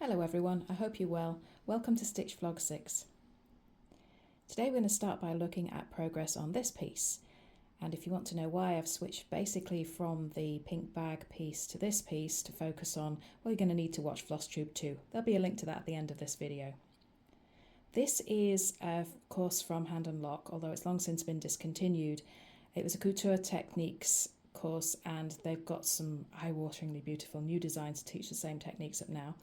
Hello everyone, I hope you're well. Welcome to Stitch Vlog 6. Today we're going to start by looking at progress on this piece. And if you want to know why I've switched basically from the pink bag piece to this piece to focus on, well, you're going to need to watch Floss Tube 2. There'll be a link to that at the end of this video. This is a course from Hand and Lock, although it's long since been discontinued. It was a couture techniques course and they've got some eye-wateringly beautiful new designs to teach the same techniques up now.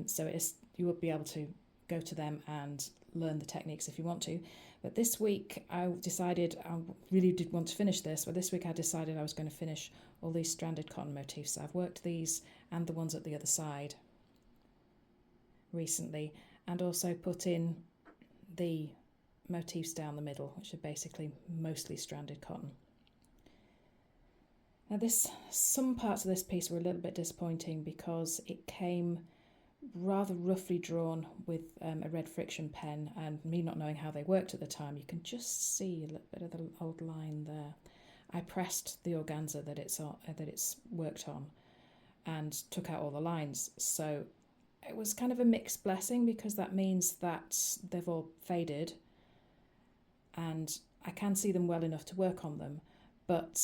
So you will be able to go to them and learn the techniques if you want to. But this week I decided I really did want to finish this. But this week I decided I was going to finish all these stranded cotton motifs. So I've worked these and the ones at the other side recently, and also put in the motifs down the middle, which are basically mostly stranded cotton. Now some parts of this piece were a little bit disappointing because it came rather roughly drawn with a red friction pen, and me not knowing how they worked at the time, you can just see a little bit of the old line there. I pressed the organza that it's worked on and took out all the lines, so it was kind of a mixed blessing because that means that they've all faded and I can see them well enough to work on them, but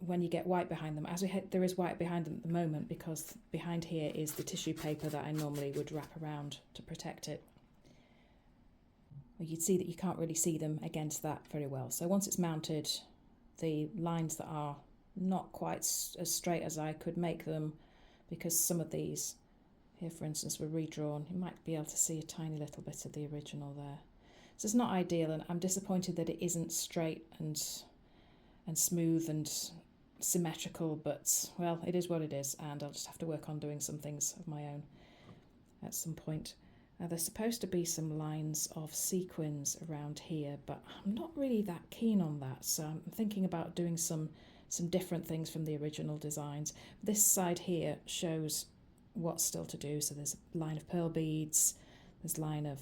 when you get white behind them, there is white behind them at the moment because behind here is the tissue paper that I normally would wrap around to protect it. Well, you'd see that you can't really see them against that very well. So once it's mounted, the lines that are not quite as straight as I could make them, because some of these here, for instance, were redrawn, you might be able to see a tiny little bit of the original there. So it's not ideal, and I'm disappointed that it isn't straight and smooth and symmetrical, but well, it is what it is, and I'll just have to work on doing some things of my own at some point. Now there's supposed to be some lines of sequins around here, but I'm not really that keen on that, so I'm thinking about doing some different things from the original designs. This side here shows what's still to do, so there's a line of pearl beads, there's a line of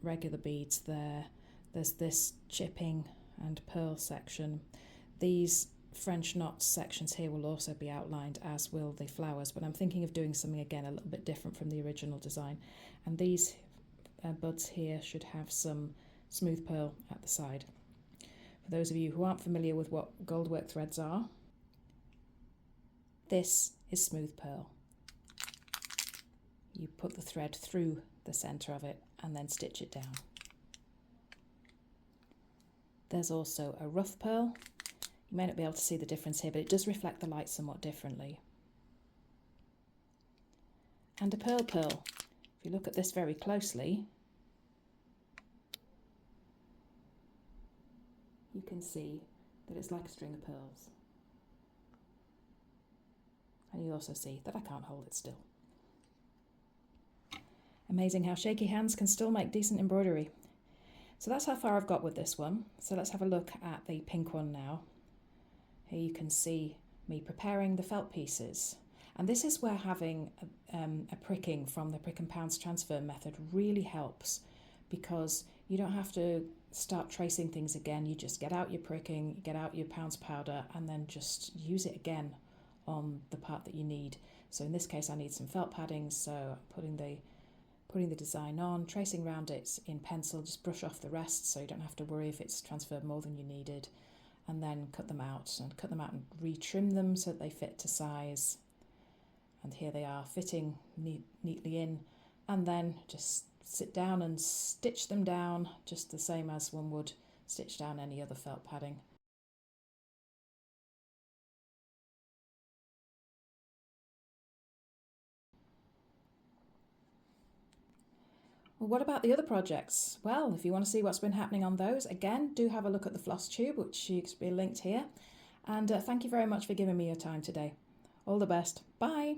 regular beads there, there's this chipping and pearl section. These French knot sections here will also be outlined, as will the flowers, but I'm thinking of doing something again a little bit different from the original design. And these buds here should have some smooth pearl at the side. For those of you who aren't familiar with what goldwork threads are, this is smooth pearl. You put the thread through the centre of it and then stitch it down. There's also a rough pearl. You may not be able to see the difference here, but it does reflect the light somewhat differently. And a pearl pearl. If you look at this very closely, you can see that it's like a string of pearls. And you also see that I can't hold it still. Amazing how shaky hands can still make decent embroidery. So that's how far I've got with this one. So let's have a look at the pink one now. Here you can see me preparing the felt pieces. And this is where having a pricking from the prick and pounce transfer method really helps, because you don't have to start tracing things again. You just get out your pricking, get out your pounce powder, and then just use it again on the part that you need. So in this case I need some felt padding, so I'm putting the design on, tracing around it in pencil, just brush off the rest so you don't have to worry if it's transferred more than you needed, and then cut them out and retrim them so that they fit to size. And here they are fitting neatly in, and then just sit down and stitch them down just the same as one would stitch down any other felt padding. Well, what about the other projects? Well, if you want to see what's been happening on those, again, do have a look at the Floss Tube, which will be linked here. And thank you very much for giving me your time today. All the best. Bye.